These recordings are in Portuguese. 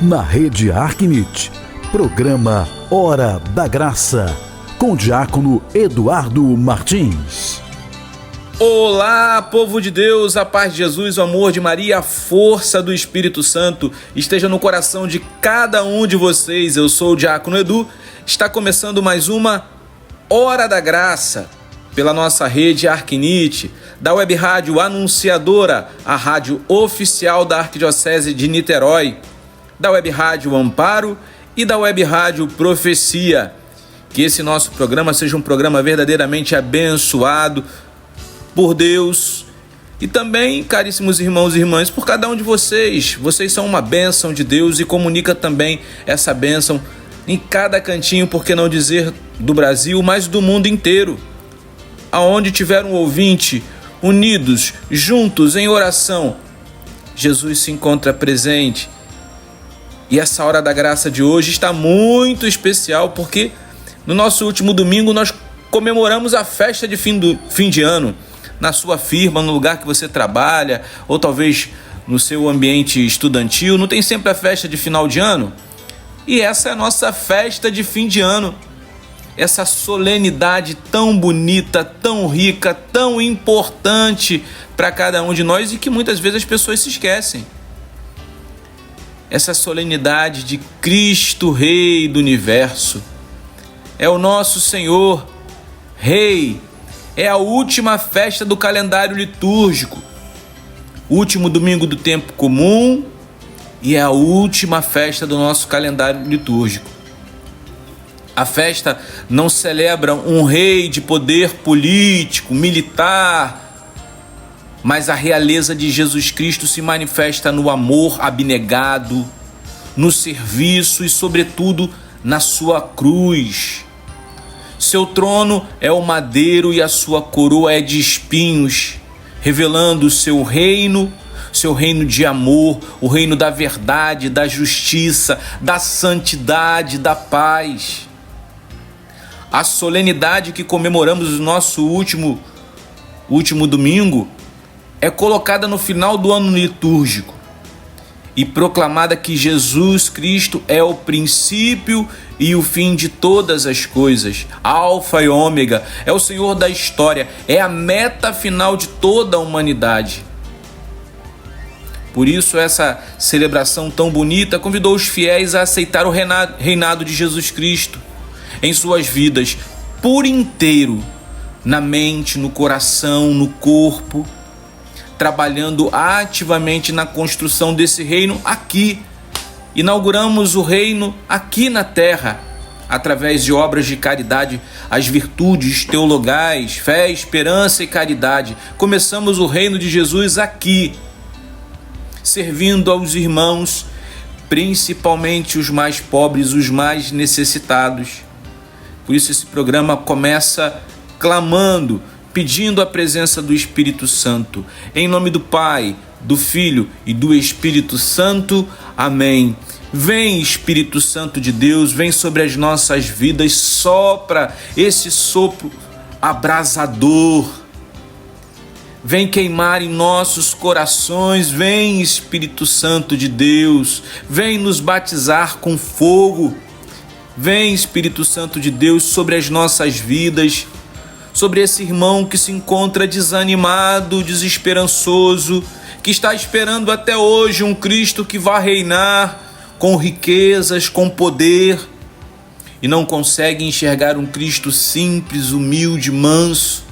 na Rede Arquinite. Programa Hora da Graça, com o diácono Eduardo Martins. Olá, povo de Deus, a paz de Jesus, o amor de Maria, a força do Espírito Santo esteja no coração de cada um de vocês. Eu sou o diácono Edu, está começando mais uma Hora da Graça, pela nossa rede Arquinite, da Web Rádio Anunciadora, a rádio oficial da Arquidiocese de Niterói, da Web Rádio Amparo e da Web Rádio Profecia. Que esse nosso programa seja um programa verdadeiramente abençoado por Deus e também, caríssimos irmãos e irmãs, por cada um de vocês. Vocês são uma bênção de Deus e comunica também essa bênção em cada cantinho, por que não dizer do Brasil, mas do mundo inteiro. Aonde tiver um ouvinte, unidos, juntos em oração, Jesus se encontra presente. E essa Hora da Graça de hoje está muito especial, porque no nosso último domingo nós comemoramos a festa de fim de ano, na sua firma, no lugar que você trabalha, ou talvez no seu ambiente estudantil. Não tem sempre a festa de final de ano? E essa é a nossa festa de fim de ano. Essa solenidade tão bonita, tão rica, tão importante para cada um de nós e que muitas vezes as pessoas se esquecem. Essa solenidade de Cristo, Rei do Universo. É o nosso Senhor, Rei. É a última festa do calendário litúrgico, último domingo do tempo comum e é a última festa do nosso calendário litúrgico. A festa não celebra um rei de poder político, militar, mas a realeza de Jesus Cristo se manifesta no amor abnegado, no serviço e, sobretudo, na sua cruz. Seu trono é o madeiro e a sua coroa é de espinhos, revelando o seu reino de amor, o reino da verdade, da justiça, da santidade, da paz. A solenidade que comemoramos no nosso último domingo é colocada no final do ano litúrgico e proclamada que Jesus Cristo é o princípio e o fim de todas as coisas, Alfa e Ômega, é o Senhor da história, é a meta final de toda a humanidade. Por isso essa celebração tão bonita convidou os fiéis a aceitar o reinado de Jesus Cristo em suas vidas por inteiro, na mente, no coração, no corpo, trabalhando ativamente na construção desse reino aqui. Inauguramos o reino aqui na terra, através de obras de caridade, as virtudes teologais, fé, esperança e caridade. Começamos o reino de Jesus aqui, servindo aos irmãos, principalmente os mais pobres, os mais necessitados. Por isso esse programa começa clamando, pedindo a presença do Espírito Santo. Em nome do Pai, do Filho e do Espírito Santo. Amém. Vem, Espírito Santo de Deus, vem sobre as nossas vidas, sopra esse sopro abrasador. Vem queimar em nossos corações, vem, Espírito Santo de Deus, vem nos batizar com fogo. Vem, Espírito Santo de Deus, sobre as nossas vidas, sobre esse irmão que se encontra desanimado, desesperançoso, que está esperando até hoje um Cristo que vá reinar com riquezas, com poder, e não consegue enxergar um Cristo simples, humilde, manso.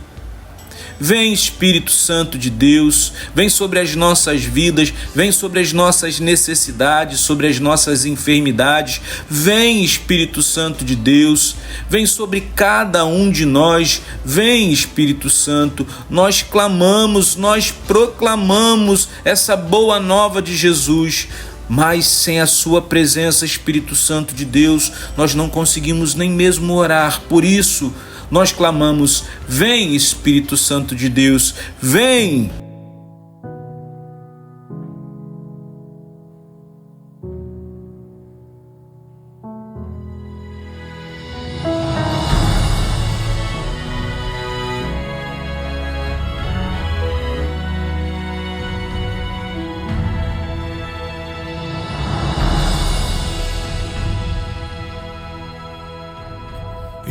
Vem, Espírito Santo de Deus, vem sobre as nossas vidas, vem sobre as nossas necessidades, sobre as nossas enfermidades. Vem, Espírito Santo de Deus, vem sobre cada um de nós. Vem, Espírito Santo, nós clamamos, nós proclamamos essa boa nova de Jesus. Mas sem a sua presença, Espírito Santo de Deus, nós não conseguimos nem mesmo orar. Por isso, nós clamamos: vem, Espírito Santo de Deus, vem!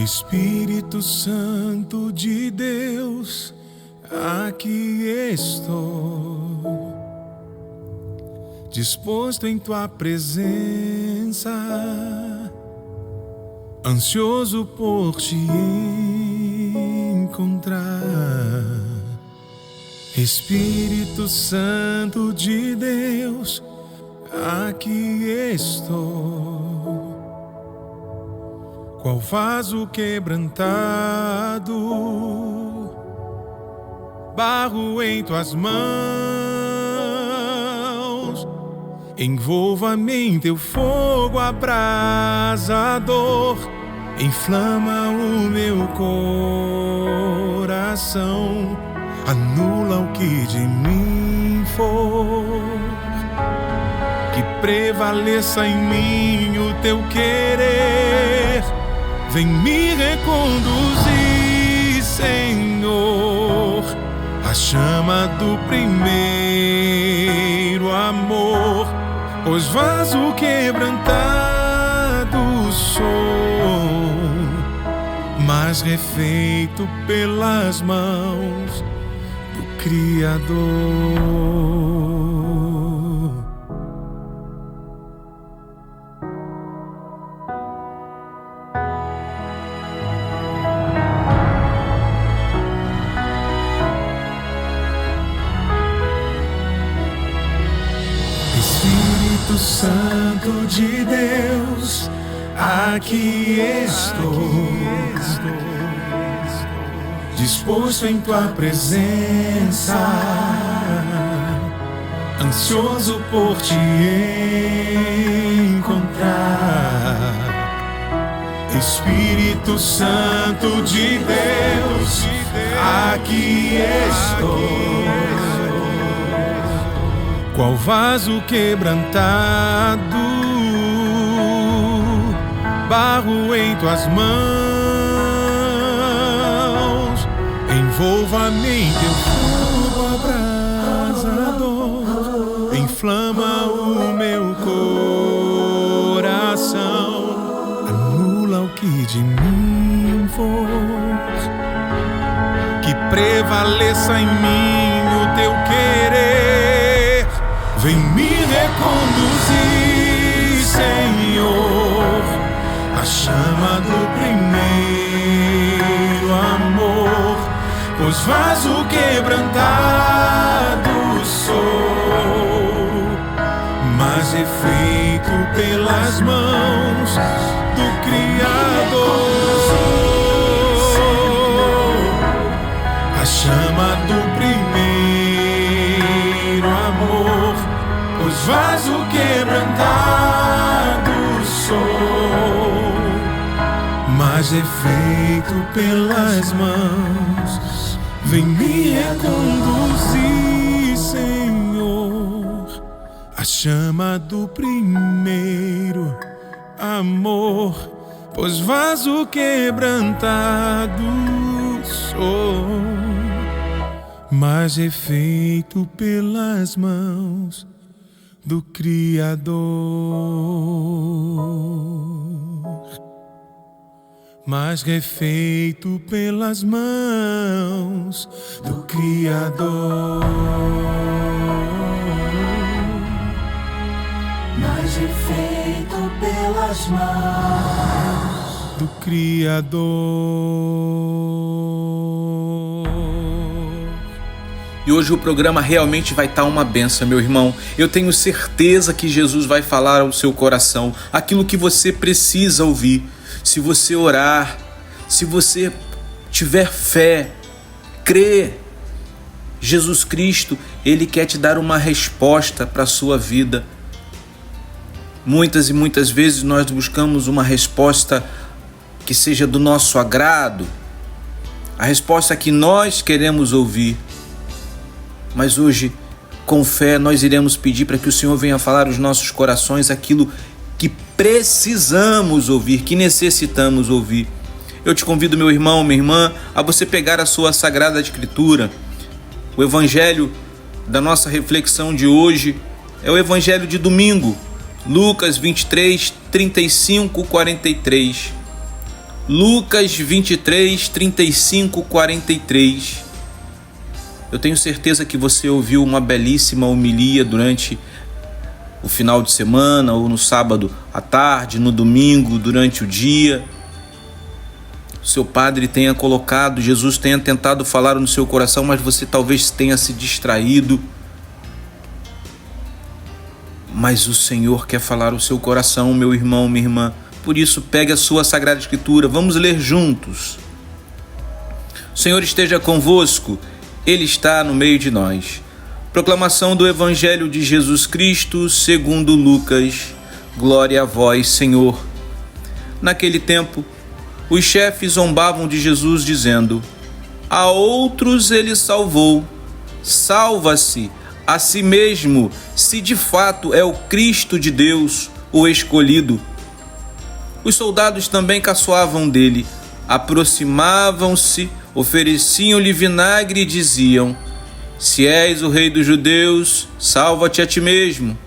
Espírito Santo de Deus, aqui estou, disposto em tua presença, ansioso por te encontrar. Espírito Santo de Deus, aqui estou, qual vaso quebrantado, barro em tuas mãos. Envolva-me em teu fogo abrasador, inflama o meu coração, anula o que de mim for, que prevaleça em mim o teu querer. Vem me reconduzir, Senhor, a chama do primeiro amor, pois vaso quebrantado sou, mas refeito pelas mãos do Criador. Espírito Santo de Deus, aqui estou, disposto em tua presença, ansioso por te encontrar. Espírito Santo de Deus, aqui estou, qual vaso quebrantado, barro em tuas mãos. Envolva-me em teu fogo abrasador, inflama o meu coração, anula o que de mim for, que prevaleça em mim o teu querer. Vem me reconduzir, Senhor, a chama do primeiro amor, pois vaso quebrantado sou, mas é feito pelas mãos do Criador. A chama do primeiro amor, pois vaso quebrantado sou, mas é feito pelas mãos. Vem me reconduzir, Senhor, a chama do primeiro amor, pois vaso quebrantado sou, mas é feito pelas mãos do Criador. Mas refeito pelas mãos do Criador. Mas refeito pelas mãos do Criador. E hoje o programa realmente vai estar uma benção, meu irmão. Eu tenho certeza que Jesus vai falar ao seu coração aquilo que você precisa ouvir. Se você orar, se você tiver fé, crer, Jesus Cristo, Ele quer te dar uma resposta para a sua vida. Muitas e muitas vezes nós buscamos uma resposta que seja do nosso agrado, a resposta que nós queremos ouvir. Mas hoje, com fé, nós iremos pedir para que o Senhor venha falar aos nossos corações aquilo que precisamos ouvir, que necessitamos ouvir. Eu te convido, meu irmão, minha irmã, a você pegar a sua Sagrada Escritura. O Evangelho da nossa reflexão de hoje é o Evangelho de domingo, Lucas 23, 35, 43. Lucas 23, 35, 43. Eu tenho certeza que você ouviu uma belíssima homilia durante o final de semana, ou no sábado à tarde, no domingo, durante o dia. Seu padre tenha colocado, Jesus tenha tentado falar no seu coração, mas você talvez tenha se distraído. Mas o Senhor quer falar o seu coração, meu irmão, minha irmã. Por isso, pegue a sua Sagrada Escritura, vamos ler juntos. O Senhor esteja convosco, Ele está no meio de nós. Proclamação do Evangelho de Jesus Cristo, segundo Lucas. Glória a vós, Senhor. Naquele tempo, os chefes zombavam de Jesus, dizendo: a outros ele salvou, salva-se a si mesmo, se de fato é o Cristo de Deus, o escolhido. Os soldados também caçoavam dele, aproximavam-se, ofereciam-lhe vinagre e diziam: se és o rei dos judeus, salva-te a ti mesmo.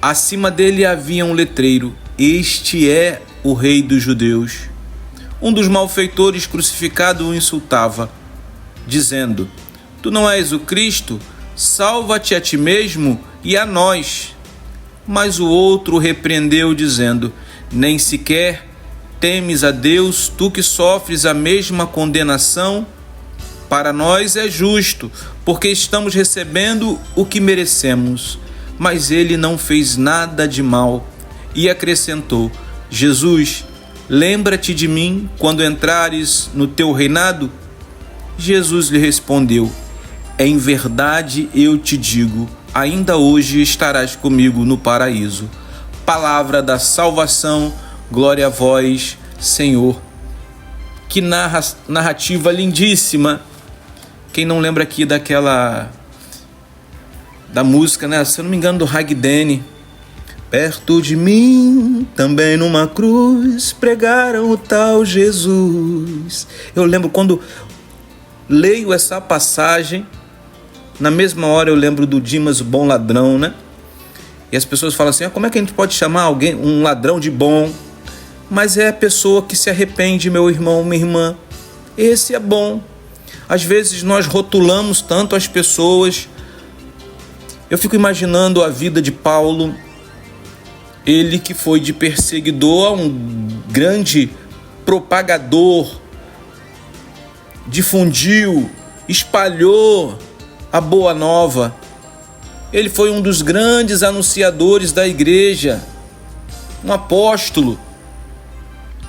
Acima dele havia um letreiro: este é o rei dos judeus. Um dos malfeitores crucificado o insultava, dizendo: tu não és o Cristo? Salva-te a ti mesmo e a nós. Mas o outro o repreendeu, dizendo: nem sequer temes a Deus, tu que sofres a mesma condenação? Para nós é justo, porque estamos recebendo o que merecemos. Mas ele não fez nada de mal. E acrescentou: Jesus, lembra-te de mim quando entrares no teu reinado? Jesus lhe respondeu: em verdade eu te digo, ainda hoje estarás comigo no paraíso. Palavra da salvação, glória a vós, Senhor. Que narrativa lindíssima. Quem não lembra aqui da música, né? Se eu não me engano, do Ragdene. Perto de mim, também numa cruz, pregaram o tal Jesus. Eu lembro quando leio essa passagem, na mesma hora eu lembro do Dimas, o bom ladrão, né? E as pessoas falam assim: como é que a gente pode chamar alguém, um ladrão, de bom? Mas é a pessoa que se arrepende, meu irmão, minha irmã. Esse é bom. Às vezes nós rotulamos tanto as pessoas. Eu fico imaginando a vida de Paulo. Ele que foi de perseguidor a um grande propagador, difundiu, espalhou a boa nova. Ele foi um dos grandes anunciadores da igreja, um apóstolo.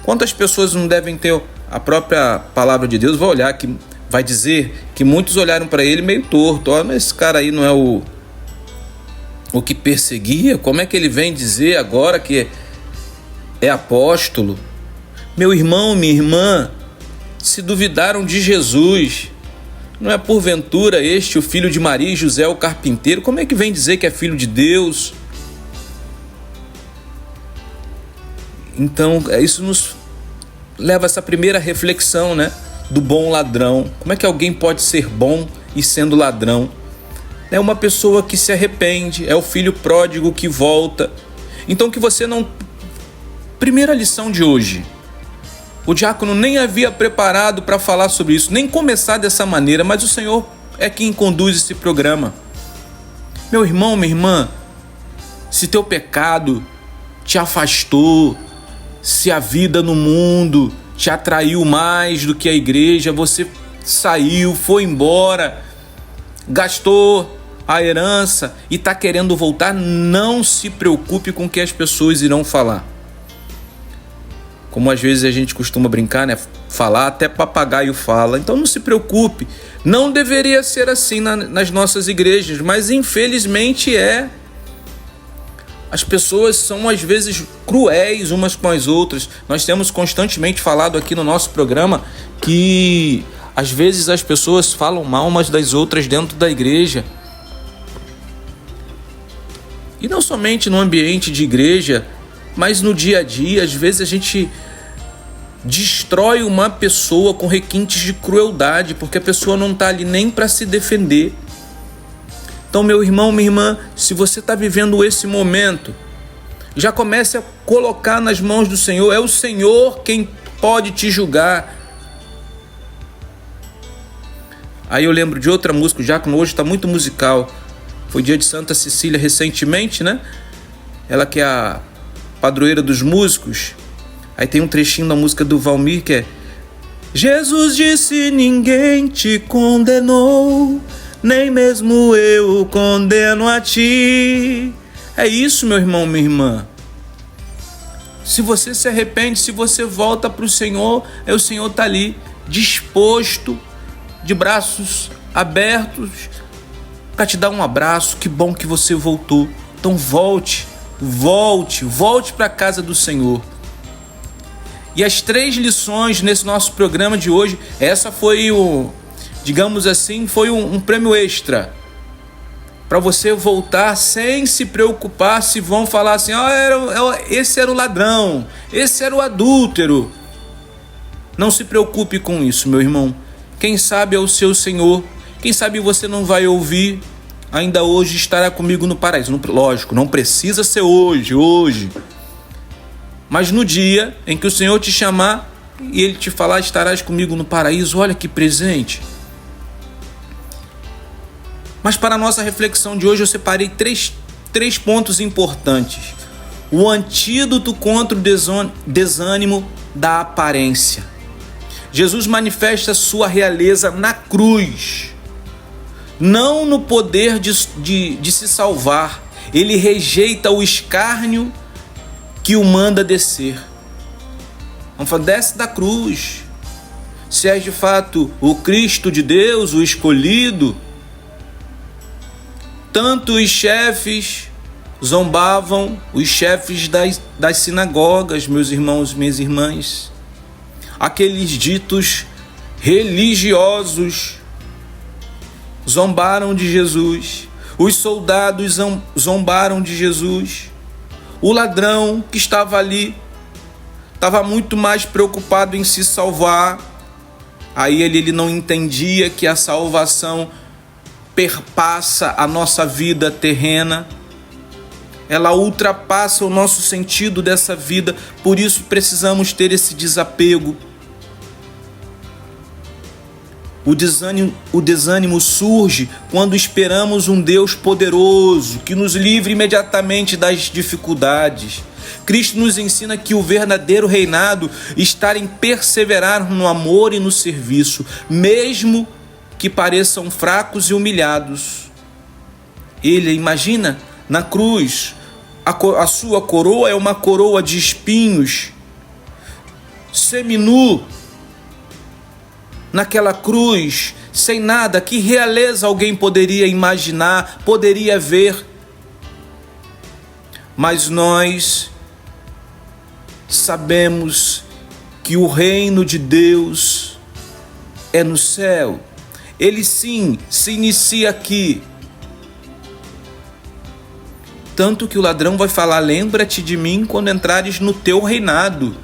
Quantas pessoas não devem ter a própria palavra de Deus? Vai dizer que muitos olharam para ele meio torto. Mas esse cara aí não é o que perseguia? Como é que ele vem dizer agora que é apóstolo? Meu irmão, minha irmã, se duvidaram de Jesus, não é porventura este o filho de Maria e José o carpinteiro? Como é que vem dizer que é filho de Deus? Então, isso nos leva a essa primeira reflexão, né? Do bom ladrão. Como é que alguém pode ser bom e sendo ladrão? É uma pessoa que se arrepende, é o filho pródigo que volta. Então que você não... Primeira lição de hoje. O diácono nem havia preparado para falar sobre isso, nem começar dessa maneira, mas o Senhor é quem conduz esse programa. Meu irmão, minha irmã, se teu pecado te afastou, se a vida no mundo te atraiu mais do que a igreja, você saiu, foi embora, gastou a herança e está querendo voltar, não se preocupe com o que as pessoas irão falar. Como às vezes a gente costuma brincar, né? Falar, até papagaio fala. Então não se preocupe. Não deveria ser assim nas nossas igrejas, mas infelizmente é. As pessoas são às vezes cruéis umas com as outras. Nós temos constantemente falado aqui no nosso programa que às vezes as pessoas falam mal umas das outras dentro da igreja. E não somente no ambiente de igreja, mas no dia a dia. Às vezes a gente destrói uma pessoa com requintes de crueldade, porque a pessoa não está ali nem para se defender. Então, meu irmão, minha irmã, se você está vivendo esse momento, Já comece a colocar nas mãos do Senhor. É o Senhor quem pode te julgar. Aí eu lembro de outra música, o Diácono hoje está muito musical. Foi dia de Santa Cecília recentemente, né? Ela que é a padroeira dos músicos. Aí tem um trechinho da música do Valmir que é: Jesus disse, ninguém te condenou, nem mesmo eu condeno a ti. É isso, meu irmão, minha irmã. Se você se arrepende, se você volta para o Senhor, o Senhor está ali, disposto, de braços abertos, para te dar um abraço. Que bom que você voltou. Então volte para a casa do Senhor. E as 3 lições nesse nosso programa de hoje, essa foi digamos assim, foi um prêmio extra para você voltar sem se preocupar se vão falar assim: esse era o ladrão, esse era o adúltero. Não se preocupe com isso, meu irmão. Quem sabe é o seu Senhor. Quem sabe você não vai ouvir: ainda hoje estará comigo no paraíso. Lógico, não precisa ser hoje. Mas no dia em que o Senhor te chamar e Ele te falar: estarás comigo no paraíso. Olha que presente. Mas para a nossa reflexão de hoje eu separei três pontos importantes. O antídoto contra o desânimo da aparência. Jesus manifesta sua realeza na cruz, não no poder de se salvar. Ele rejeita o escárnio que o manda descer. Vamos falar: desce da cruz. Se és de fato o Cristo de Deus, o escolhido. Tanto os chefes zombavam, os chefes das sinagogas, meus irmãos, minhas irmãs. Aqueles ditos religiosos zombaram de Jesus. Os soldados zombaram de Jesus. O ladrão que estava ali estava muito mais preocupado em se salvar. Aí ele não entendia que a salvação perpassa a nossa vida terrena. Ela ultrapassa o nosso sentido dessa vida. Por isso precisamos ter esse desapego. O desânimo surge quando esperamos um Deus poderoso que nos livre imediatamente das dificuldades. Cristo nos ensina que o verdadeiro reinado está em perseverar no amor e no serviço, mesmo que pareçam fracos e humilhados. Ele, imagina, na cruz, a sua coroa é uma coroa de espinhos, seminu, naquela cruz, sem nada. Que realeza alguém poderia imaginar, poderia ver? Mas nós sabemos que o reino de Deus é no céu. Ele sim se inicia aqui. Tanto que o ladrão vai falar: lembra-te de mim quando entrares no teu reinado.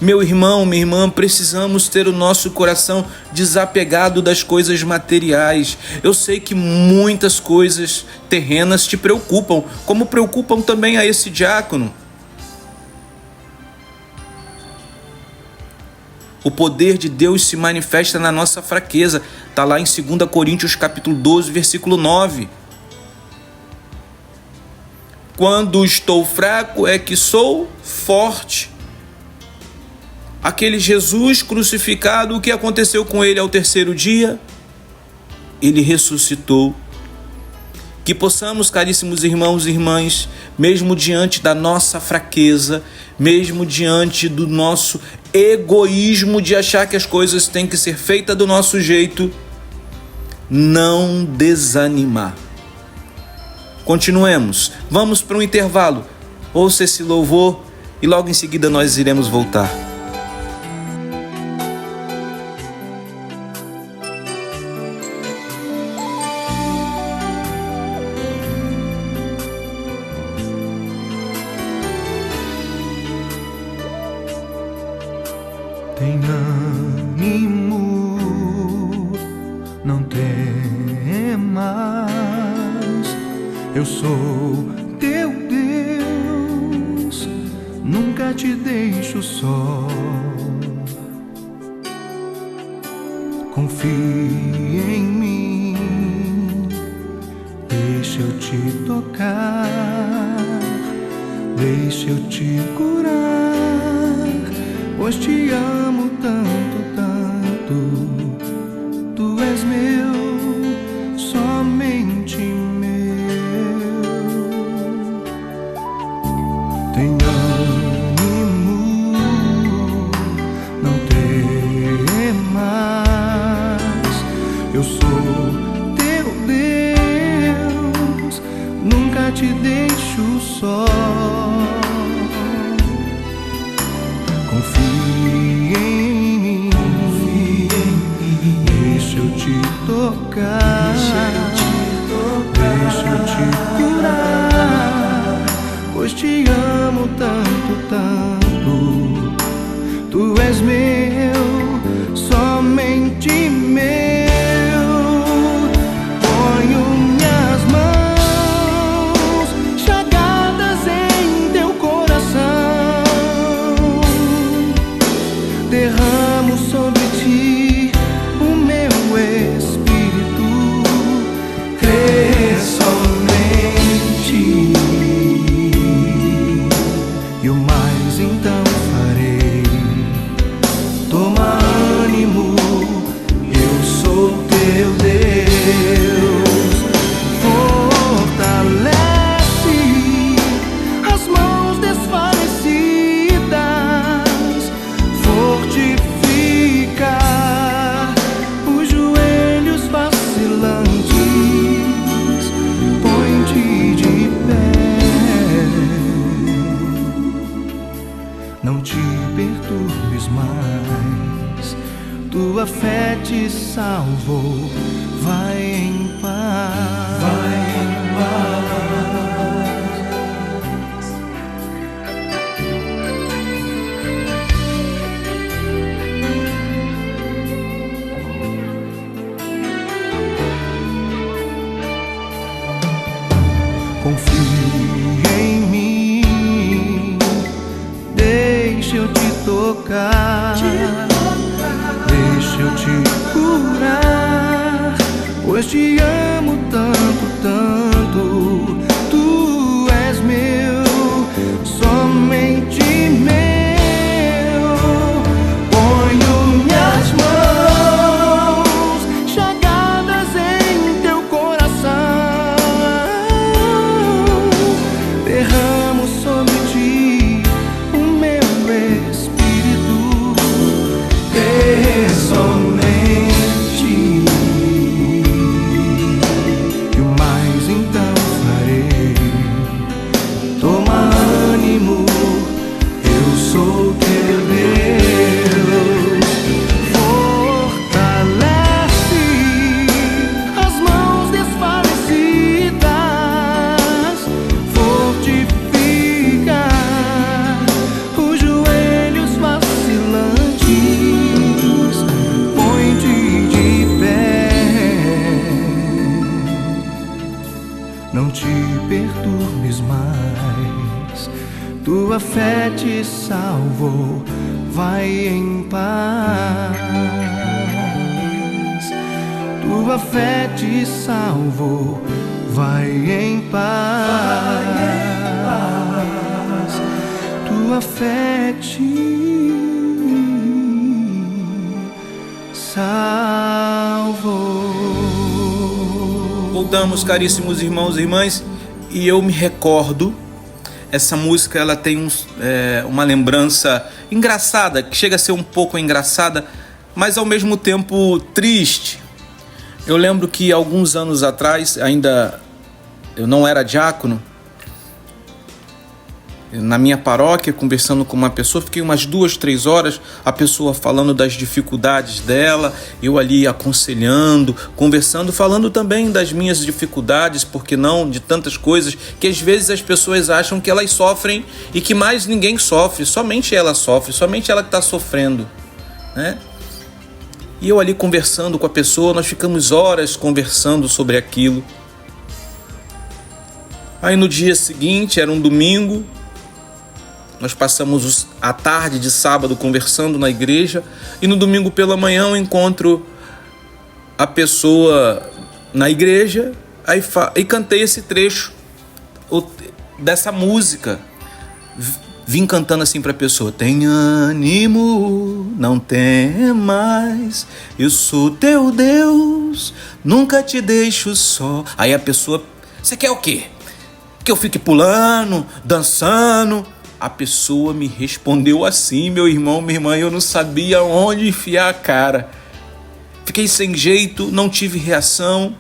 Meu irmão, minha irmã, precisamos ter o nosso coração desapegado das coisas materiais. Eu sei que muitas coisas terrenas te preocupam, como preocupam também a esse diácono. O poder de Deus se manifesta na nossa fraqueza. Está lá em 2 Coríntios capítulo 12, versículo 9. Quando estou fraco é que sou forte. Aquele Jesus crucificado, o que aconteceu com ele ao terceiro dia? Ele ressuscitou. Que possamos, caríssimos irmãos e irmãs, mesmo diante da nossa fraqueza, mesmo diante do nosso egoísmo de achar que as coisas têm que ser feitas do nosso jeito, não desanimar. Continuemos, vamos para um intervalo. Ouça esse louvor e logo em seguida nós iremos voltar. Tem ânimo, não temas, eu sou teu Deus. nunca te deixo só. Confie em mim, deixa eu te tocar, deixa eu te curar, pois te amo tanto, tanto. Tu és meu, somente meu. Tem ânimo, não temas. Eu sou teu Deus, nunca te deixo só. Confie em mim, deixa eu te tocar, deixa eu te curar, pois te amo tanto, tanto. Tu és meu, somente meu. Ponho minhas mãos chagadas em teu coração, derramo sobre ti o meu espírito. Crê somente, e o mais então farei. Toma ânimo, eu sou teu Deus. Fortalece as mãos desfalecidas, fortifica os joelhos vacilantes, põe-te de pé. Não te perturbes mais, tua fé te salvou. Vai em paz, vai em paz. Confie em mim, deixa eu te tocar, deixa eu te curar, pois te amo tanto, tanto. Tu és meu, somente meu. Ponho minhas mãos chagadas em teu coração, derramo sobre ti o meu espírito. Crê somente, e o mais então farei. Toma ânimo, eu sou teu Deus. Fortalece as mãos desfalecidas, fortifica os joelhos vacilantes, põe-te de pé. Não te perturbes mais, tua fé te salvou. Vai em paz, tua fé te salvou. Vai em paz, tua fé te salvou. Voltamos, caríssimos irmãos e irmãs, e eu me recordo, essa música ela tem uma lembrança engraçada, que chega a ser um pouco engraçada, mas ao mesmo tempo triste. Eu lembro que alguns anos atrás, ainda eu não era diácono, na minha paróquia, conversando com uma pessoa, fiquei umas 2, 3 horas, a pessoa falando das dificuldades dela, eu ali aconselhando, conversando, falando também das minhas dificuldades, porque não, de tantas coisas que às vezes as pessoas acham que elas sofrem e que mais ninguém sofre, somente ela sofre, somente ela que está sofrendo, né? E eu ali conversando com a pessoa, nós ficamos horas conversando sobre aquilo. Aí no dia seguinte, era um domingo, nós passamos a tarde de sábado conversando na igreja e no domingo pela manhã eu encontro a pessoa na igreja e cantei esse trecho dessa música. Vim cantando assim pra pessoa: tem ânimo, não temas, eu sou teu Deus, nunca te deixo só. Aí a pessoa: você quer o quê? Que eu fique pulando, dançando? A pessoa me respondeu assim, meu irmão, minha irmã, eu não sabia onde enfiar a cara. Fiquei sem jeito, não tive reação.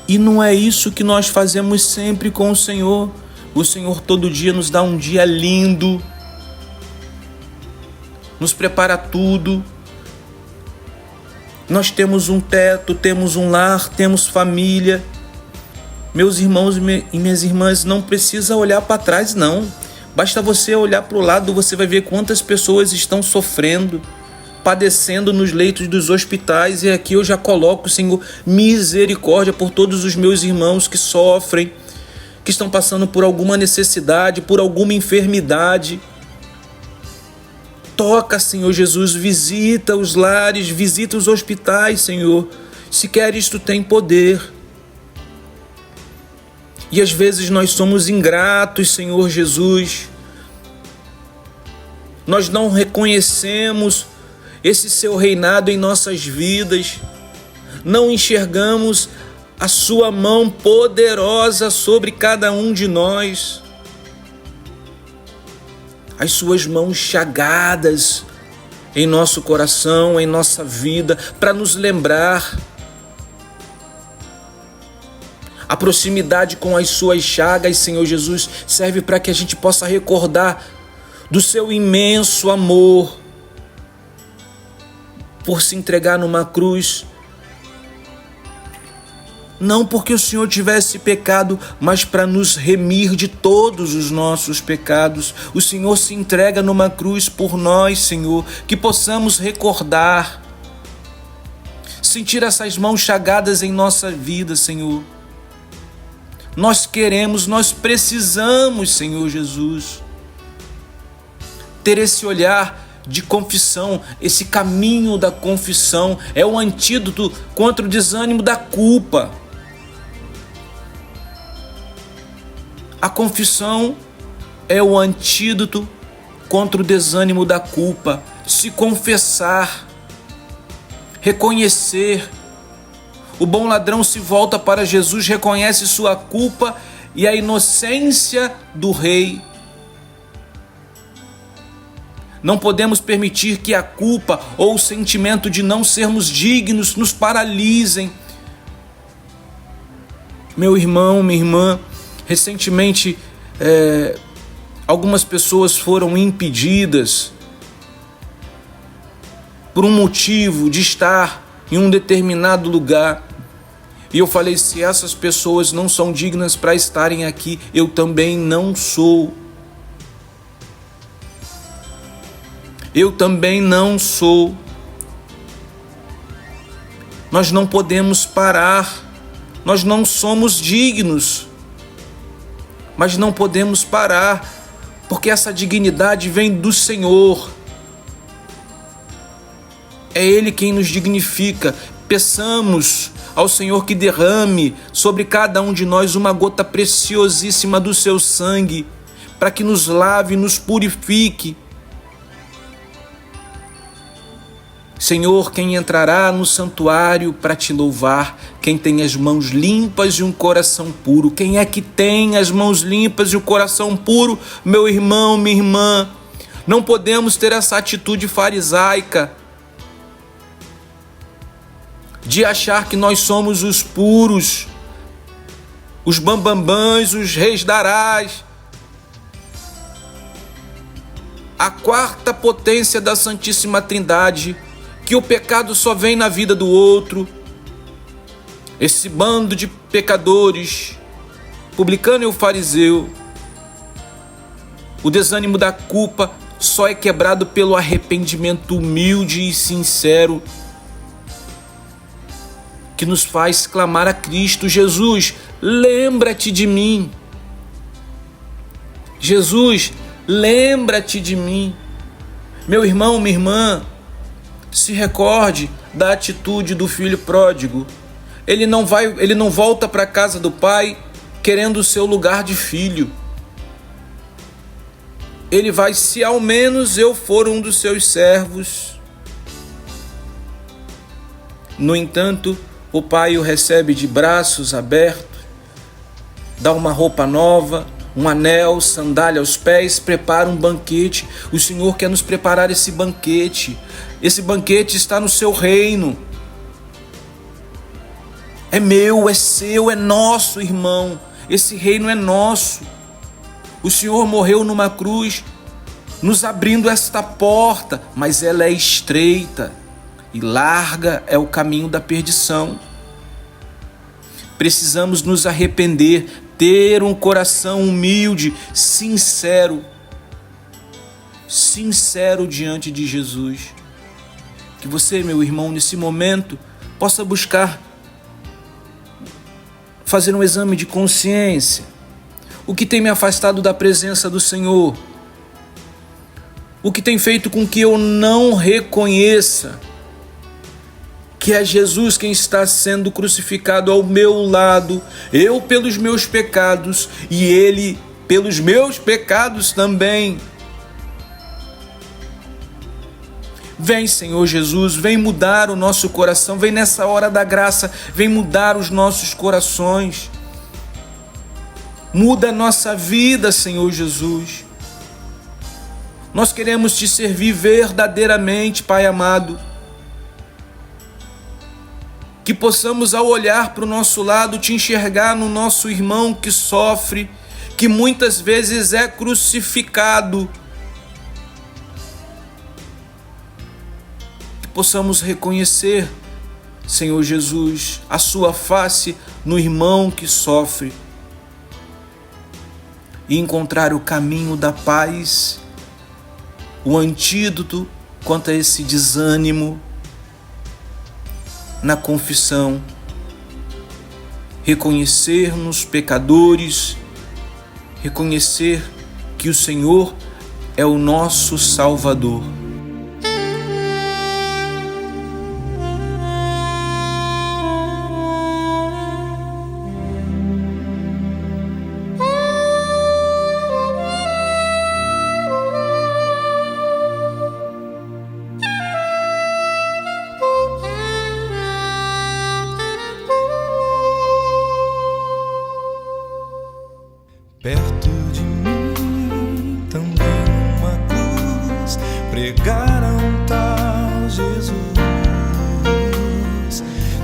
E não é isso que nós fazemos sempre com o Senhor. O Senhor todo dia nos dá um dia lindo, nos prepara tudo. Nós temos um teto, temos um lar, temos família. Meus irmãos e minhas irmãs, não precisa olhar para trás, não. Basta você olhar para o lado, você vai ver quantas pessoas estão sofrendo, padecendo nos leitos dos hospitais. E aqui eu já coloco, Senhor, misericórdia por todos os meus irmãos que sofrem, que estão passando por alguma necessidade, por alguma enfermidade. Toca, Senhor Jesus, visita os lares, visita os hospitais, Senhor. Se queres, tu tem poder. E às vezes nós somos ingratos, Senhor Jesus. Nós não reconhecemos esse seu reinado em nossas vidas. Não enxergamos a sua mão poderosa sobre cada um de nós. As suas mãos chagadas em nosso coração, em nossa vida, para nos lembrar. A proximidade com as suas chagas, Senhor Jesus, serve para que a gente possa recordar do seu imenso amor por se entregar numa cruz. Não porque o Senhor tivesse pecado, mas para nos remir de todos os nossos pecados. O Senhor se entrega numa cruz por nós, Senhor, que possamos recordar, sentir essas mãos chagadas em nossa vida, Senhor. Nós queremos, nós precisamos, Senhor Jesus, ter esse olhar de confissão. Esse caminho da confissão é o antídoto contra o desânimo da culpa. A confissão é o antídoto contra o desânimo da culpa. Se confessar, reconhecer. O bom ladrão se volta para Jesus, reconhece sua culpa e a inocência do rei. Não podemos permitir que a culpa ou o sentimento de não sermos dignos nos paralisem. Meu irmão, minha irmã, recentemente algumas pessoas foram impedidas por um motivo de estar em um determinado lugar. E eu falei, se essas pessoas não são dignas para estarem aqui, eu também não sou. Eu também não sou. Nós não podemos parar. Nós não somos dignos. Mas não podemos parar, porque essa dignidade vem do Senhor. É Ele quem nos dignifica. Peçamos ao Senhor que derrame sobre cada um de nós uma gota preciosíssima do seu sangue, para que nos lave, nos purifique. Senhor, quem entrará no santuário para te louvar? Quem tem as mãos limpas e um coração puro. Quem é que tem as mãos limpas e o coração puro? Meu irmão, minha irmã, não podemos ter essa atitude farisaica de achar que nós somos os puros, os bambambãs, os reis darás, a quarta potência da Santíssima Trindade, que o pecado só vem na vida do outro. Esse bando de pecadores, publicano e o fariseu, o desânimo da culpa só é quebrado pelo arrependimento humilde e sincero, que nos faz clamar a Cristo: Jesus, lembra-te de mim. Jesus, lembra-te de mim. Meu irmão, minha irmã, se recorde da atitude do filho pródigo. Ele não volta para a casa do pai querendo o seu lugar de filho. Ele vai: se ao menos eu for um dos seus servos. No entanto, o pai o recebe de braços abertos, dá uma roupa nova, um anel, sandália aos pés, prepara um banquete. O Senhor quer nos preparar esse banquete. Esse banquete está no seu reino. É meu, é seu, é nosso, irmão. Esse reino é nosso. O Senhor morreu numa cruz, nos abrindo esta porta, mas ela é estreita e larga é o caminho da perdição. Precisamos nos arrepender, ter um coração humilde, sincero diante de Jesus. Que você, meu irmão, nesse momento, possa buscar fazer um exame de consciência. O que tem me afastado da presença do Senhor? O que tem feito com que eu não reconheça que é Jesus quem está sendo crucificado ao meu lado, eu pelos meus pecados e Ele pelos meus pecados também. Vem, Senhor Jesus, vem mudar o nosso coração, vem nessa hora da graça, vem mudar os nossos corações. Muda a nossa vida, Senhor Jesus. Nós queremos te servir verdadeiramente, Pai amado. Que possamos, ao olhar para o nosso lado, te enxergar no nosso irmão que sofre, que muitas vezes é crucificado. Que possamos reconhecer, Senhor Jesus, a sua face no irmão que sofre e encontrar o caminho da paz, o antídoto quanto a esse desânimo, na confissão, reconhecer-nos pecadores, reconhecer que o Senhor é o nosso Salvador. Perto de mim também uma cruz, pregaram tal Jesus.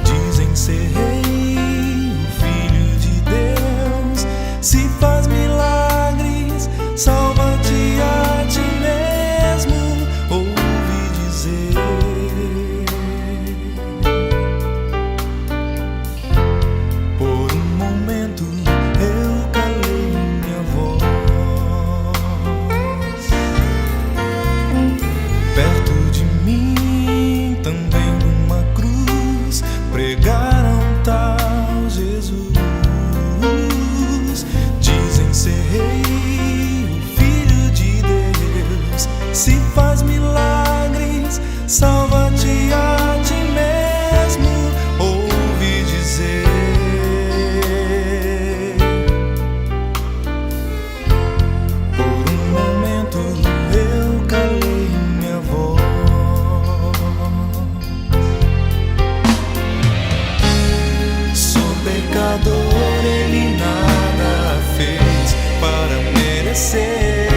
Dizem ser rei, o Filho de Deus, se faz milagres, salva-te a ti mesmo, ouvi dizer. Por um momento eu calei minha voz. Perto de mim também uma cruz, pregaram tal Jesus. Dizem ser rei, o Filho de Deus, se faz milagres, salva-te a ti mesmo, ouvi dizer. Por um momento eu calei minha voz. Sou pecador, ele nada fez para merecer.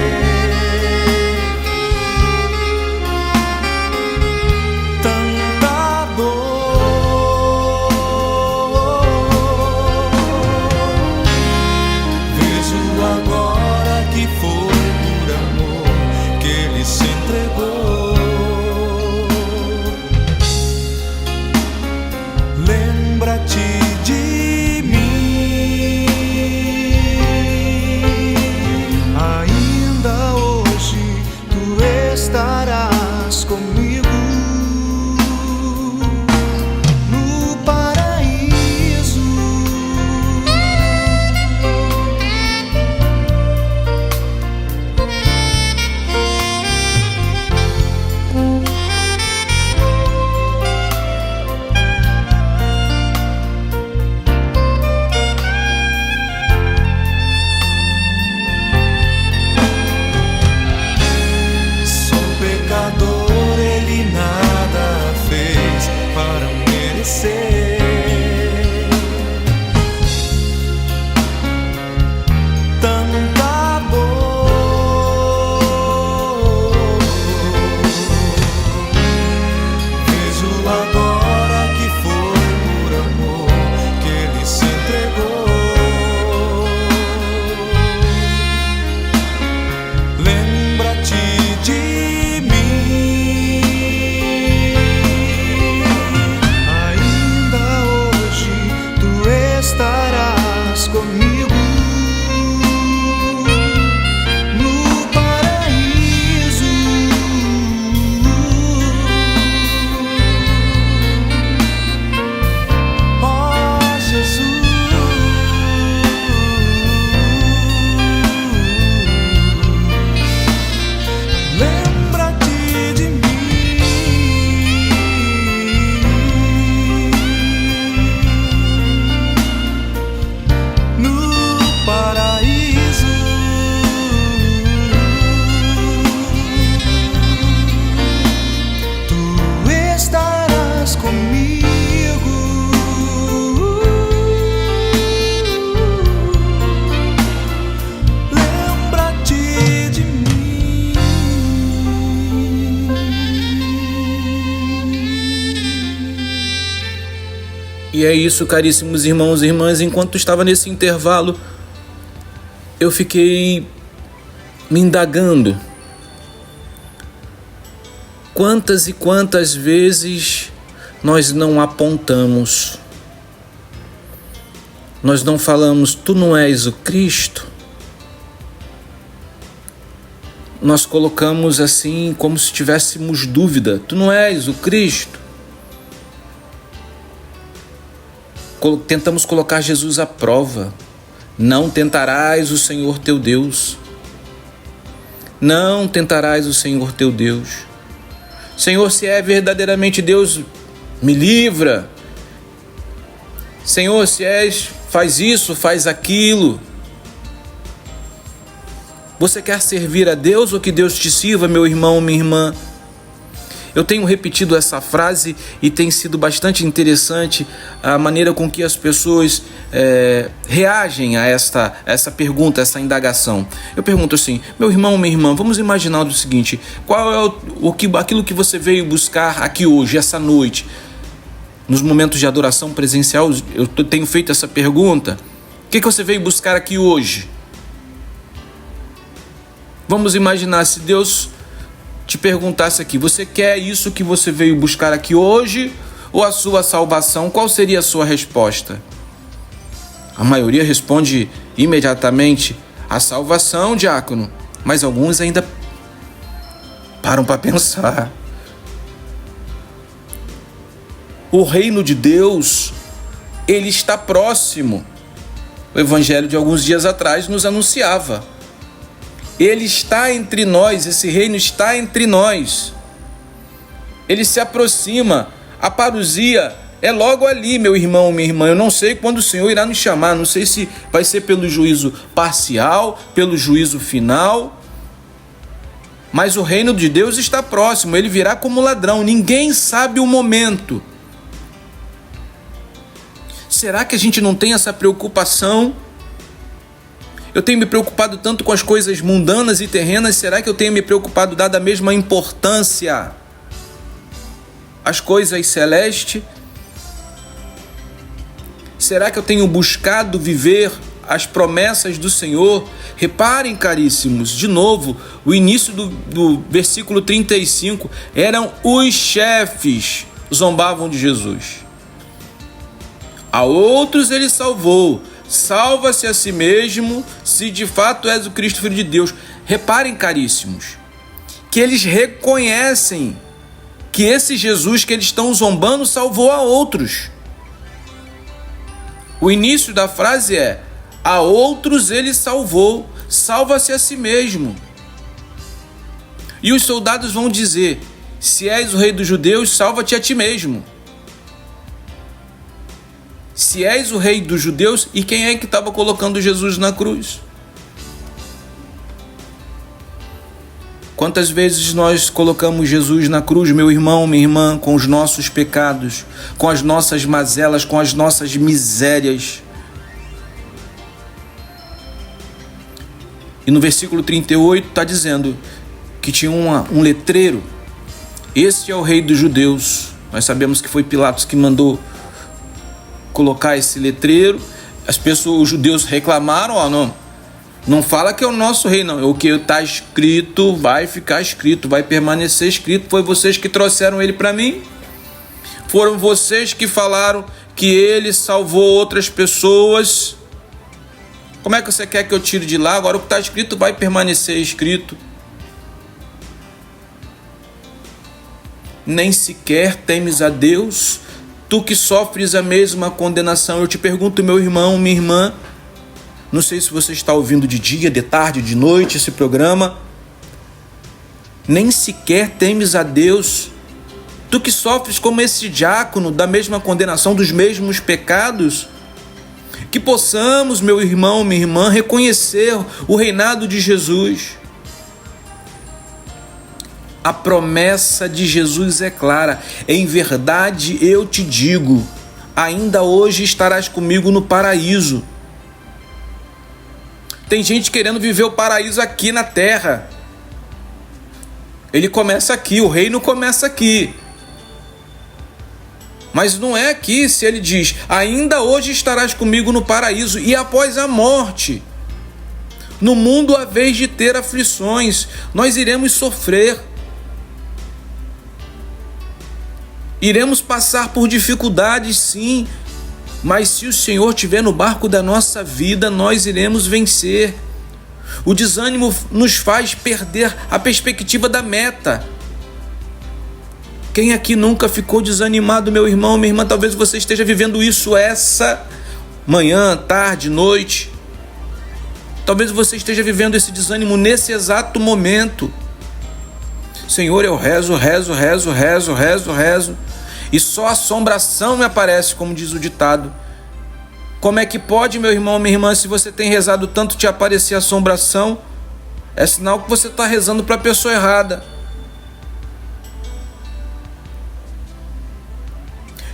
Tanta dor. Vejo agora que foi por amor que ele se entregou. Lembra-te de mim, ainda hoje tu estarás comigo no paraíso. E é isso, caríssimos irmãos e irmãs, enquanto estava nesse intervalo, eu fiquei me indagando. Quantas e quantas vezes nós não apontamos, nós não falamos, tu não és o Cristo? Nós colocamos assim como se tivéssemos dúvida, tu não és o Cristo? Tentamos colocar Jesus à prova. Não tentarás o Senhor teu Deus. Não tentarás o Senhor teu Deus. Senhor, se é verdadeiramente Deus, me livra. Senhor, se és, faz isso, faz aquilo. Você quer servir a Deus ou que Deus te sirva, meu irmão, minha irmã? Eu tenho repetido essa frase e tem sido bastante interessante a maneira com que as pessoas reagem a essa pergunta, essa indagação. Eu pergunto assim, meu irmão, minha irmã, vamos imaginar o seguinte, qual é aquilo que você veio buscar aqui hoje, essa noite? Nos momentos de adoração presencial, eu tenho feito essa pergunta. O que você veio buscar aqui hoje? Vamos imaginar se Deus te perguntasse aqui, você quer isso que você veio buscar aqui hoje ou a sua salvação? Qual seria a sua resposta? A maioria responde imediatamente, a salvação, diácono. Mas alguns ainda param para pensar. O reino de Deus, ele está próximo. O evangelho de alguns dias atrás nos anunciava. Ele está entre nós, esse reino está entre nós. Ele se aproxima, a parousia é logo ali, meu irmão, minha irmã. Eu não sei quando o Senhor irá nos chamar, não sei se vai ser pelo juízo parcial, pelo juízo final. Mas o reino de Deus está próximo, ele virá como ladrão, ninguém sabe o momento. Será que a gente não tem essa preocupação? Eu tenho me preocupado tanto com as coisas mundanas e terrenas, será que eu tenho me preocupado, dada a mesma importância às coisas celestes? Será que eu tenho buscado viver as promessas do Senhor? Reparem, caríssimos, de novo, o início do versículo 35, eram os chefes, zombavam de Jesus. A outros ele salvou. Salva-se a si mesmo, se de fato és o Cristo, Filho de Deus. Reparem, caríssimos, que eles reconhecem que esse Jesus que eles estão zombando salvou a outros. O início da frase é, a outros ele salvou, salva-se a si mesmo. E os soldados vão dizer, se és o rei dos judeus, salva-te a ti mesmo. Se és o rei dos judeus, e quem é que estava colocando Jesus na cruz? Quantas vezes nós colocamos Jesus na cruz, meu irmão, minha irmã, com os nossos pecados, com as nossas mazelas, com as nossas misérias. E no versículo 38 está dizendo que tinha um letreiro. Este é o rei dos judeus. Nós sabemos que foi Pilatos que mandou colocar esse letreiro. As pessoas, os judeus reclamaram, não fala que é o nosso rei, não. O que está escrito vai ficar escrito, vai permanecer escrito. Foi vocês que trouxeram ele para mim. Foram vocês que falaram que ele salvou outras pessoas. Como é que você quer que eu tire de lá? Agora o que está escrito vai permanecer escrito. Nem sequer temes a Deus, tu que sofres a mesma condenação. Eu te pergunto, meu irmão, minha irmã, não sei se você está ouvindo de dia, de tarde, de noite esse programa. Nem sequer temes a Deus, tu que sofres como esse diácono da mesma condenação, dos mesmos pecados. Que possamos, meu irmão, minha irmã, reconhecer o reinado de Jesus. A promessa de Jesus é clara. Em verdade eu te digo, ainda hoje estarás comigo no paraíso. Tem gente querendo viver o paraíso aqui na terra. Ele começa aqui, o reino começa aqui. Mas não é aqui, se ele diz: ainda hoje estarás comigo no paraíso, e após a morte. No mundo, a vez de ter aflições, nós iremos sofrer. Iremos passar por dificuldades, sim, mas se o Senhor estiver no barco da nossa vida, nós iremos vencer. O desânimo nos faz perder a perspectiva da meta. Quem aqui nunca ficou desanimado, meu irmão, minha irmã? Talvez você esteja vivendo isso essa manhã, tarde, noite. Talvez você esteja vivendo esse desânimo nesse exato momento. Senhor, eu rezo, e só assombração me aparece, como diz o ditado. Como é que pode, meu irmão, minha irmã, se você tem rezado tanto, te aparecer assombração? É sinal que você está rezando para a pessoa errada.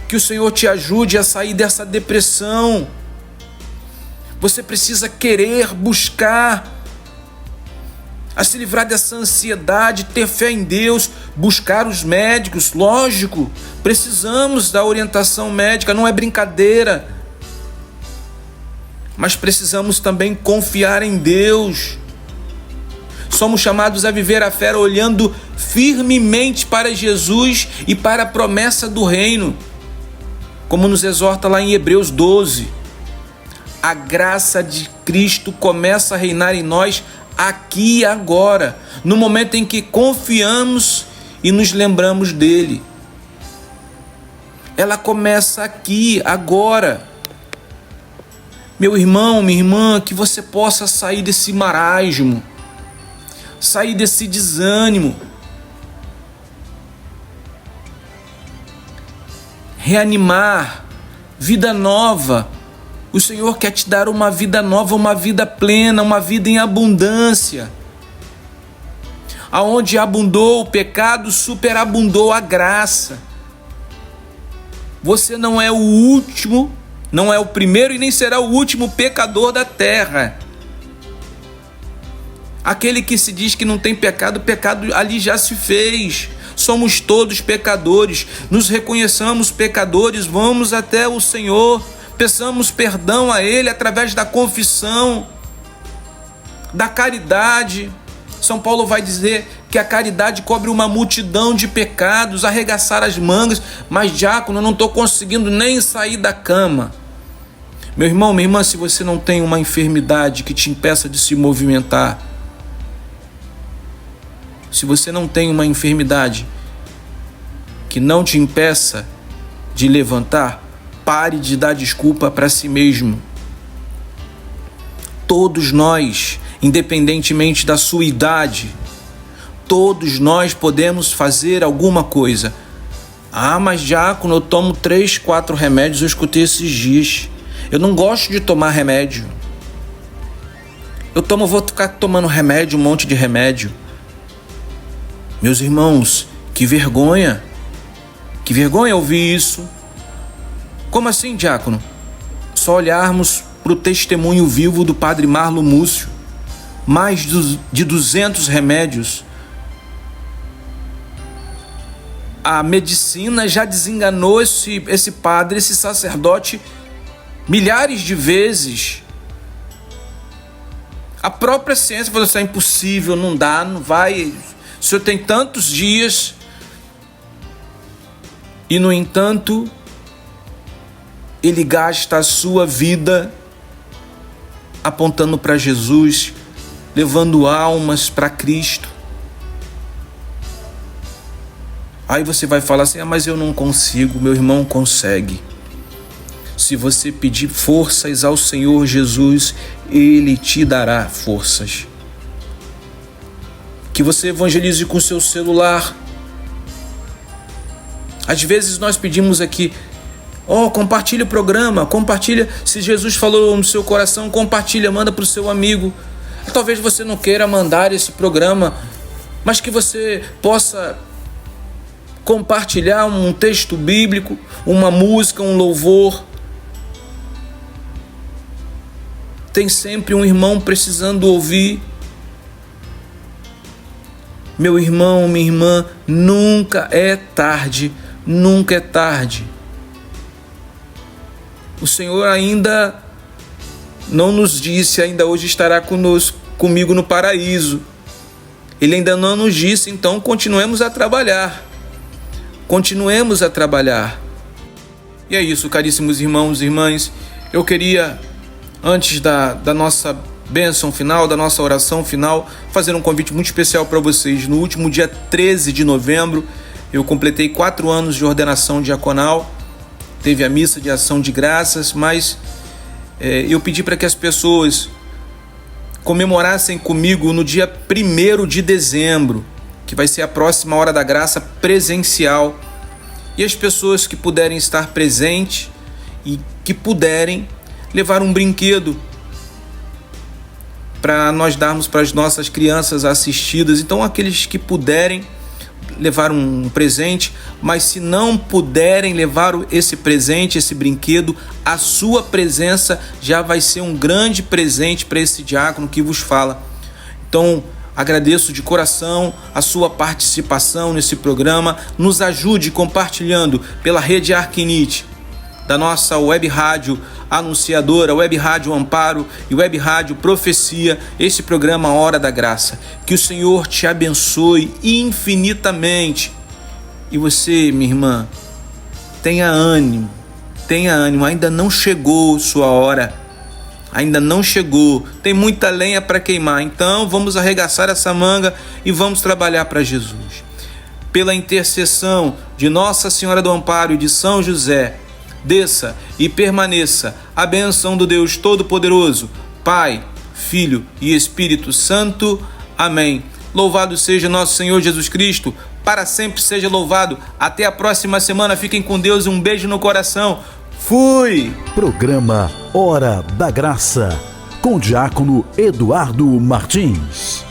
Que o Senhor te ajude a sair dessa depressão. Você precisa querer, buscar, a se livrar dessa ansiedade, ter fé em Deus, buscar os médicos, lógico, precisamos da orientação médica, não é brincadeira, mas precisamos também confiar em Deus. Somos chamados a viver a fé olhando firmemente para Jesus e para a promessa do reino, como nos exorta lá em Hebreus 12. A graça de Cristo começa a reinar em nós aqui e agora, no momento em que confiamos e nos lembramos dele. Ela começa aqui, agora. Meu irmão, minha irmã, que você possa sair desse marasmo, sair desse desânimo, reanimar, vida nova. O Senhor quer te dar uma vida nova, uma vida plena, uma vida em abundância. Aonde abundou o pecado, superabundou a graça. Você não é o último, não é o primeiro e nem será o último pecador da terra. Aquele que se diz que não tem pecado, o pecado ali já se fez. Somos todos pecadores, nos reconheçamos pecadores, vamos até o Senhor, peçamos perdão a Ele através da confissão, da caridade. São Paulo vai dizer que a caridade cobre uma multidão de pecados, arregaçar as mangas. Mas, diácono, eu não estou conseguindo nem sair da cama. Meu irmão, minha irmã, se você não tem uma enfermidade que te impeça de se movimentar, se você não tem uma enfermidade que não te impeça de levantar, pare de dar desculpa para si mesmo. Todos nós, independentemente da sua idade, todos nós podemos fazer alguma coisa. Ah, mas diácono, eu tomo 3, 4 remédios, eu escutei esses dias. Eu não gosto de tomar remédio. Vou ficar tomando remédio, um monte de remédio. Meus irmãos, que vergonha. Que vergonha ouvir isso. Como assim, diácono? Só olharmos para o testemunho vivo do padre Marlo Múcio. Mais de 200 remédios. A medicina já desenganou esse padre, esse sacerdote, milhares de vezes. A própria ciência falou assim: é impossível, não dá, não vai. O senhor tem tantos dias. E, no entanto, ele gasta a sua vida apontando para Jesus, levando almas para Cristo. Aí você vai falar assim: mas eu não consigo. Meu irmão, consegue. Se você pedir forças ao Senhor Jesus, Ele te dará forças. Que você evangelize com o seu celular. Às vezes nós pedimos aqui: compartilha o programa, compartilha. Se Jesus falou no seu coração, compartilha, manda para o seu amigo. Talvez você não queira mandar esse programa, mas que você possa compartilhar um texto bíblico, uma música, um louvor. Tem sempre um irmão precisando ouvir. Meu irmão, minha irmã, nunca é tarde. Nunca é tarde. O Senhor ainda não nos disse, ainda hoje estará comigo no paraíso. Ele ainda não nos disse, então continuemos a trabalhar. Continuemos a trabalhar. E é isso, caríssimos irmãos e irmãs. Eu queria, antes da nossa bênção final, da nossa oração final, fazer um convite muito especial para vocês. No último dia 13 de novembro, eu completei 4 anos de ordenação diaconal. Teve a missa de ação de graças, mas eu pedi para que as pessoas comemorassem comigo no dia 1º de dezembro, que vai ser a próxima Hora da Graça presencial. E as pessoas que puderem estar presentes e que puderem levar um brinquedo para nós darmos para as nossas crianças assistidas. Então, aqueles que puderem levar um presente, mas se não puderem levar esse presente, esse brinquedo, a sua presença já vai ser um grande presente para esse diácono que vos fala. Então, agradeço de coração a sua participação nesse programa. Nos ajude compartilhando pela rede Arquinite, da nossa web rádio anunciadora, web rádio Amparo e web rádio Profecia, esse programa Hora da Graça. Que o Senhor te abençoe infinitamente. E você, minha irmã, tenha ânimo, ainda não chegou sua hora. Ainda não chegou, tem muita lenha para queimar, então vamos arregaçar essa manga e vamos trabalhar para Jesus. Pela intercessão de Nossa Senhora do Amparo e de São José, desça e permaneça a bênção do Deus Todo-Poderoso, Pai, Filho e Espírito Santo. Amém. Louvado seja nosso Senhor Jesus Cristo, para sempre seja louvado. Até a próxima semana, fiquem com Deus e um beijo no coração. Fui! Programa Hora da Graça, com o diácono Eduardo Martins.